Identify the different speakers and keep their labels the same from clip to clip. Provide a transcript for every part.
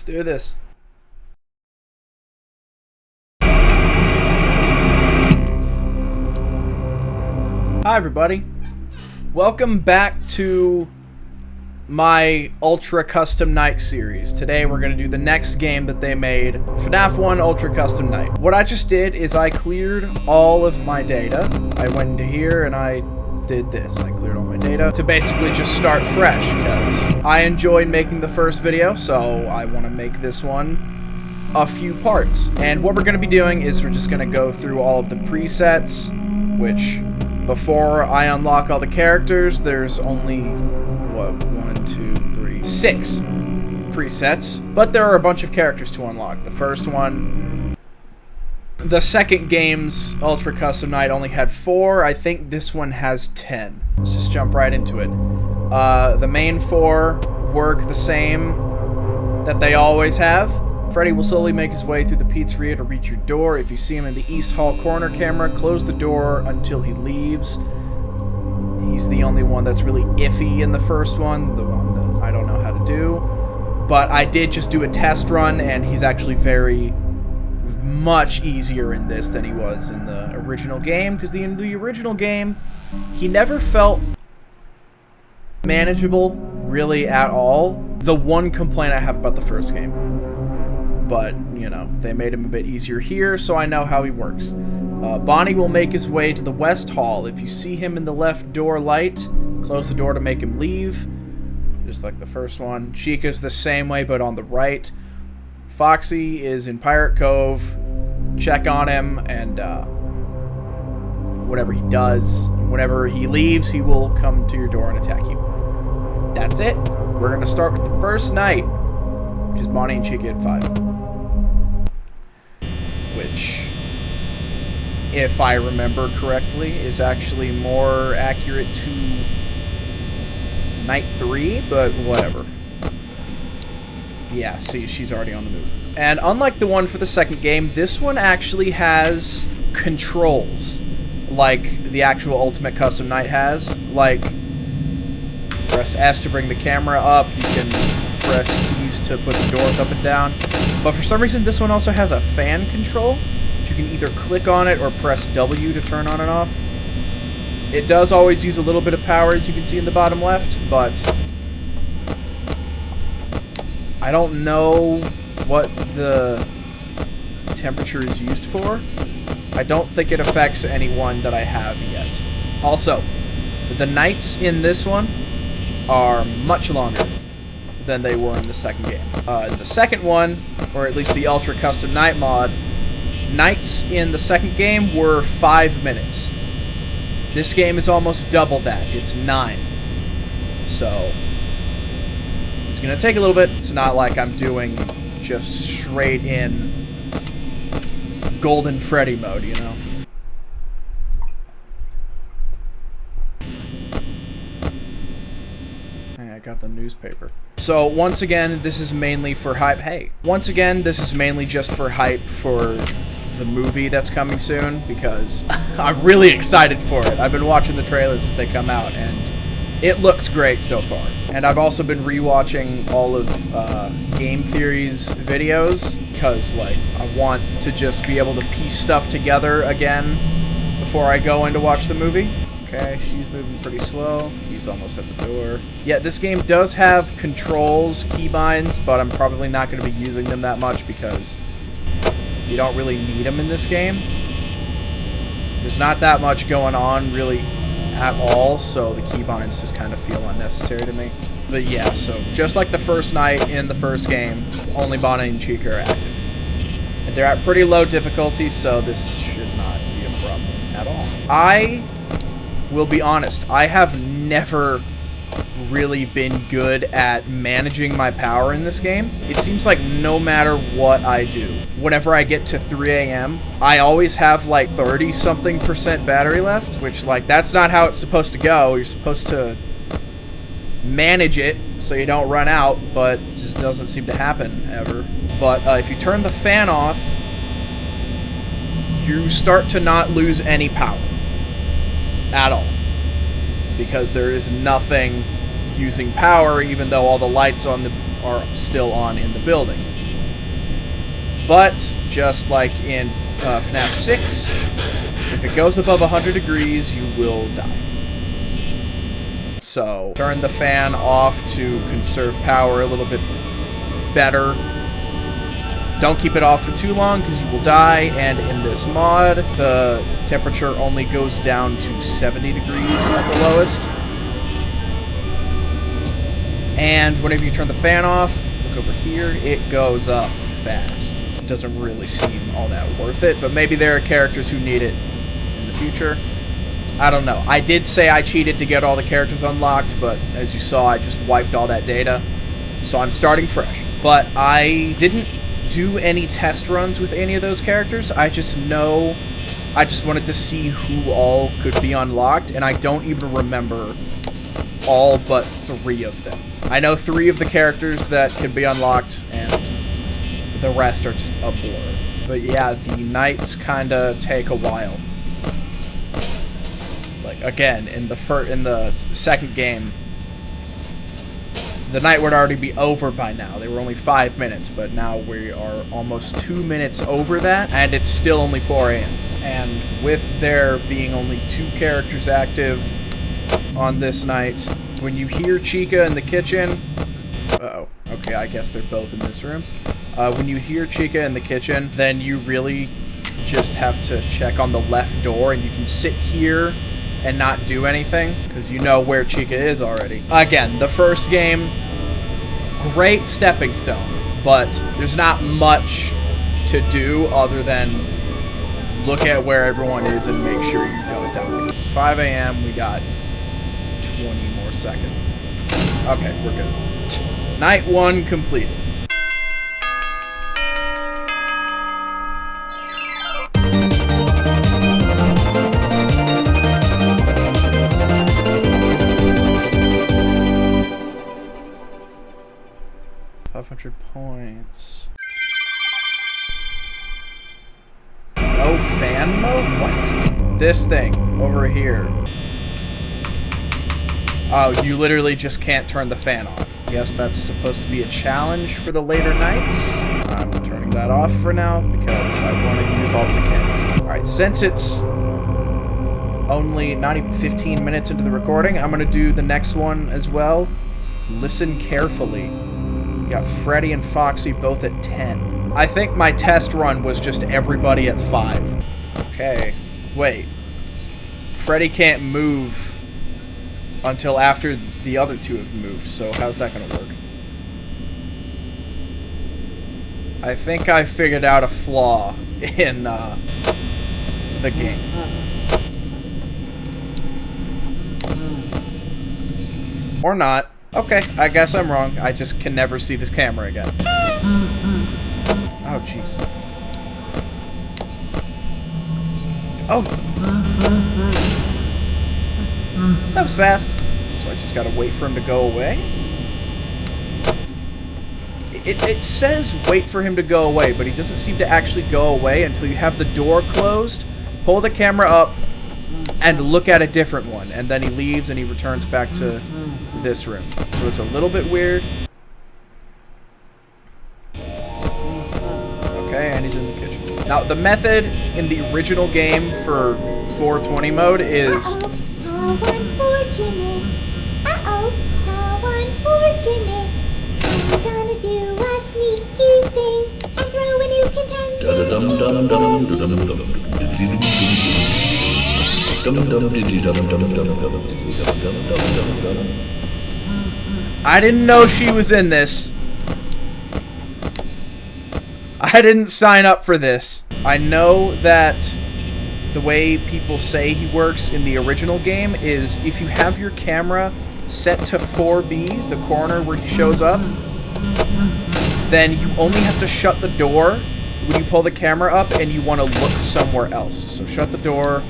Speaker 1: Let's do this. Hi everybody. Welcome back to my Ultra Custom Night series. Today we're going to do the next game that they made, FNAF 1 Ultra Custom Night. What I just did is I cleared all of my data. I went into here and I did this. I cleared all my data to basically just start fresh because I enjoyed making the first video, so I want to make this one a few parts. And what we're going to be doing is we're just going to go through all of the presets, which before I unlock all the characters, there's only, what, 6 presets, but there are a bunch of characters to unlock. The first one, the second game's Ultra Custom Night only had 4. I think this one has 10. Let's just jump right into it. The main 4 work the same that they always have. Freddy will slowly make his way through the pizzeria to reach your door. If you see him in the East Hall corner camera, close the door until he leaves. He's the only one that's really iffy in the first one, the one that I don't know how to do. But I did just do a test run, and he's actually much easier in this than he was in the original game, because in the original game, he never felt manageable, really, at all. The one complaint I have about the first game. But, you know, they made him a bit easier here, so I know how he works. Bonnie will make his way to the West Hall. If you see him in the left door light, close the door to make him leave. Just like the first one. Chica's the same way, but on the right. Foxy is in Pirate Cove. Check on him, and whatever he does, whenever he leaves, he will come to your door and attack you. That's it. We're going to start with the first night, which is Bonnie and Chica at 5. Which, if I remember correctly, is actually more accurate to night 3, but whatever. Yeah, see, she's already on the move. And unlike the one for the second game, this one actually has controls, like the actual Ultimate Custom Night has. Like, press S to bring the camera up, you can press keys to put the doors up and down. But for some reason, this one also has a fan control, which you can either click on it or press W to turn on and off. It does always use a little bit of power, as you can see in the bottom left, but I don't know what the temperature is used for. I don't think it affects any one that I have yet. Also, the nights in this one are much longer than they were in the second game. In the second one, or at least the Ultra Custom Night mod, nights in the second game were 5 minutes. This game is almost double that. It's 9. So, it's going to take a little bit. It's not like I'm doing just straight in Golden Freddy mode, you know? Hey, I got the newspaper. So, once again, this is mainly for hype. Hey, once again, this is mainly just for hype for the movie that's coming soon, because I'm really excited for it. I've been watching the trailers as they come out, and it looks great so far. And I've also been rewatching all of Game Theory's videos, because, like, I want to just be able to piece stuff together again before I go in to watch the movie. Okay, she's moving pretty slow. He's almost at the door. Yeah, this game does have controls, keybinds, but I'm probably not going to be using them that much because you don't really need them in this game. There's not that much going on, really, at all, so the keybinds just kind of feel unnecessary to me. But yeah, so just like the first night in the first game, only Bonnie and Chica are active. And they're at pretty low difficulty, so this should not be a problem at all. I will be honest, I have never really been good at managing my power in this game. It seems like no matter what I do, whenever I get to 3 a.m., I always have like 30-something% battery left, which, like, that's not how it's supposed to go. You're supposed to manage it so you don't run out, but it just doesn't seem to happen ever. But if you turn the fan off, you start to not lose any power at all, because there is nothing using power, even though all the lights are still on in the building. But just like in FNAF 6, if it goes above 100 degrees, you will die. So turn the fan off to conserve power a little bit better. Don't keep it off for too long because you will die, and in this mod, the temperature only goes down to 70 degrees at the lowest. And whenever you turn the fan off, look over here, it goes up fast. It doesn't really seem all that worth it, but maybe there are characters who need it in the future. I don't know. I did say I cheated to get all the characters unlocked, but as you saw, I just wiped all that data. So I'm starting fresh. But I didn't do any test runs with any of those characters. I just wanted to see who all could be unlocked, and I don't even remember all but 3 of them. I know 3 of the characters that can be unlocked, and the rest are just a blur. But yeah, the nights kinda take a while. Like, again, in the second game, the night would already be over by now. They were only 5 minutes, but now we are almost 2 minutes over that, and it's still only 4 a.m. And with there being only 2 characters active on this night, when you hear Chica in the kitchen... Uh-oh. Okay, I guess they're both in this room. When you hear Chica in the kitchen, then you really just have to check on the left door, and you can sit here and not do anything, because you know where Chica is already. Again, the first game, great stepping stone, but there's not much to do other than look at where everyone is and make sure you don't die. It's 5 a.m., we got 20 more seconds. Okay, we're good. Night 1 completed. Points. No fan mode? What? This thing over here. Oh, you literally just can't turn the fan off. I guess that's supposed to be a challenge for the later nights. I'm turning that off for now because I want to use all the mechanics. Alright, since it's only not even 15 minutes into the recording, I'm going to do the next one as well. Listen carefully. Got Freddy and Foxy both at 10. I think my test run was just everybody at 5. Okay. Wait. Freddy can't move until after the other 2 have moved, so how's that gonna work? I think I figured out a flaw in the game. Or not. Okay, I guess I'm wrong. I just can never see this camera again. Oh, jeez. Oh! That was fast. So I just gotta wait for him to go away? It says wait for him to go away, but he doesn't seem to actually go away until you have the door closed, pull the camera up, and look at a different one. And then he leaves and he returns back to this room. So it's a little bit weird. Okay, and he's in the kitchen. Now, the method in the original game for 420 mode is...
Speaker 2: How unfortunate. Uh-oh, how unfortunate. I'm gonna do a sneaky thing and throw a new contender.
Speaker 1: I didn't know she was in this. I didn't sign up for this. I know that the way people say he works in the original game is if you have your camera set to 4B, the corner where he shows up, then you only have to shut the door when you pull the camera up and you want to look somewhere else. So shut the door,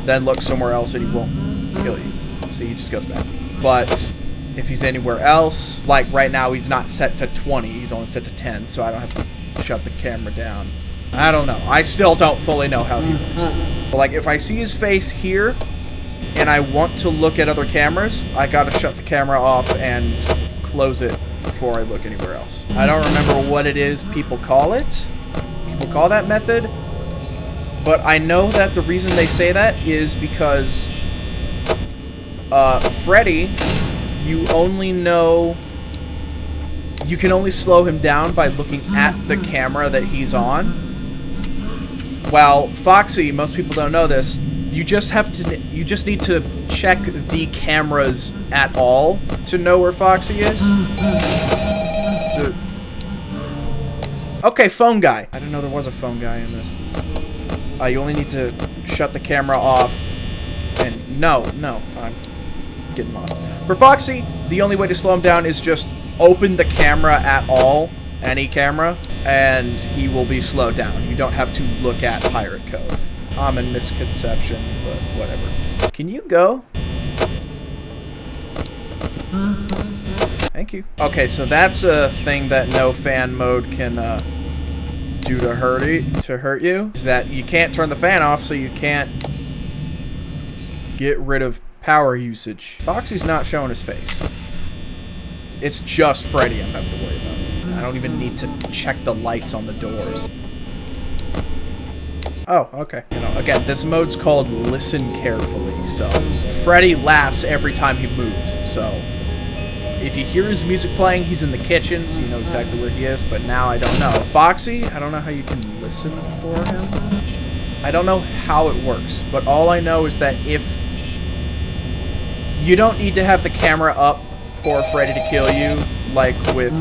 Speaker 1: then look somewhere else and he won't kill you. So he just goes back. But if he's anywhere else, like right now he's not set to 20, he's only set to 10, so I don't have to shut the camera down. I don't know. I still don't fully know how he works. But like if I see his face here and I want to look at other cameras, I gotta shut the camera off and close it before I look anywhere else. I don't remember what it is people call it, people call that method. But I know that the reason they say that is because Freddy, you can only slow him down by looking at the camera that he's on. While Foxy, most people don't know this, you just need to check the cameras at all to know where Foxy is. So, okay, phone guy. I didn't know there was a phone guy in this. You only need to shut the camera off. And no, I'm getting lost. For Foxy, the only way to slow him down is just open the camera at all, any camera, and he will be slowed down. You don't have to look at Pirate Cove. Common misconception, but whatever. Can you go? Thank you. Okay, so that's a thing that no fan mode can do to hurt you. Is that you can't turn the fan off, so you can't get rid of power usage. Foxy's not showing his face. It's just Freddy I'm having to worry about. I don't even need to check the lights on the doors. Oh, okay. You know, again, this mode's called Listen Carefully, so Freddy laughs every time he moves, so if you hear his music playing, he's in the kitchen, so you know exactly where he is, but now I don't know. Foxy, I don't know how you can listen for him. I don't know how it works, but all I know is that if you don't need to have the camera up for Freddy to kill you, like with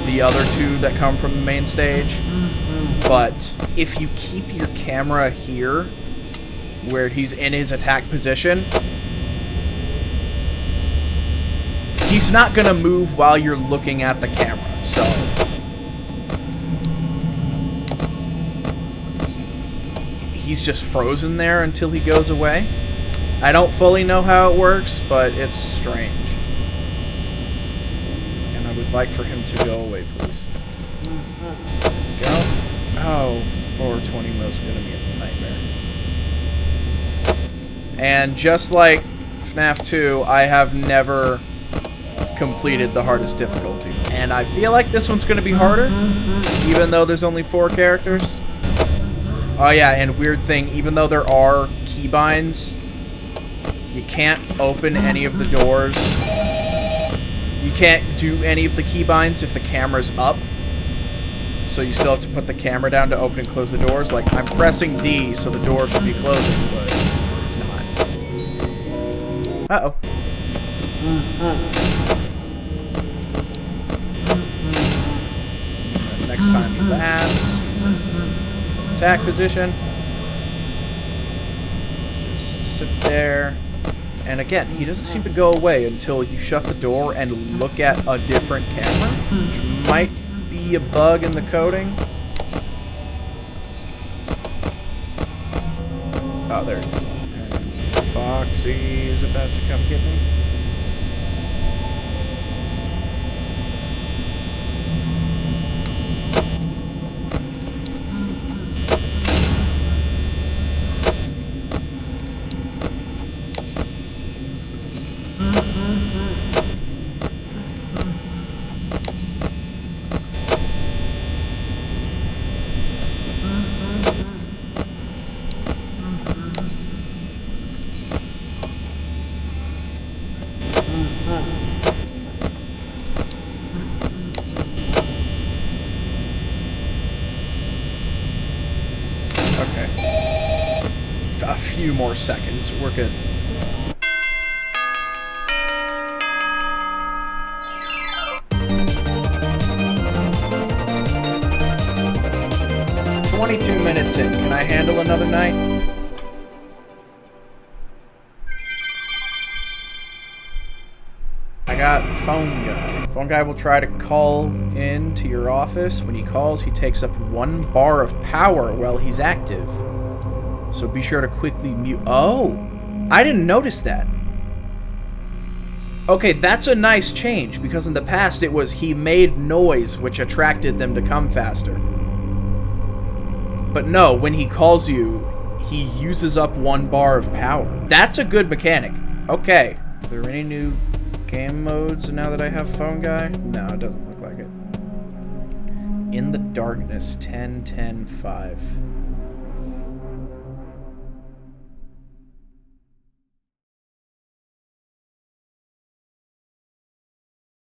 Speaker 1: the other two that come from the main stage. But if you keep your camera here, where he's in his attack position, he's not gonna move while you're looking at the camera, so he's just frozen there until he goes away. I don't fully know how it works, but it's strange. And I would like for him to go away, please. Go. Oh, 420 mode's gonna be a nightmare. And just like FNAF 2, I have never completed the hardest difficulty. And I feel like this one's gonna be harder, even though there's only 4 characters. Oh yeah, and weird thing, even though there are keybinds, you can't open any of the doors. You can't do any of the keybinds if the camera's up. So you still have to put the camera down to open and close the doors. Like, I'm pressing D, so the door should be closing, but it's not. Uh-oh. Next time he laughs. Attack position. Just sit there. And again, he doesn't seem to go away until you shut the door and look at a different camera, which might be a bug in the coding. Oh, there it is. And Foxy is about to come get me. Okay. A few more seconds. We're good. Minutes in. Can I handle another night? I got phone guy. Phone guy will try to call in to your office. When he calls, he takes up 1 bar of power while he's active. So be sure to quickly mute. Oh, I didn't notice that. Okay, that's a nice change, because in the past it was he made noise which attracted them to come faster. But no, when he calls you, he uses up 1 bar of power. That's a good mechanic. Okay. Are there any new game modes now that I have phone guy? No, it doesn't look like it. In the Darkness 10-10-5.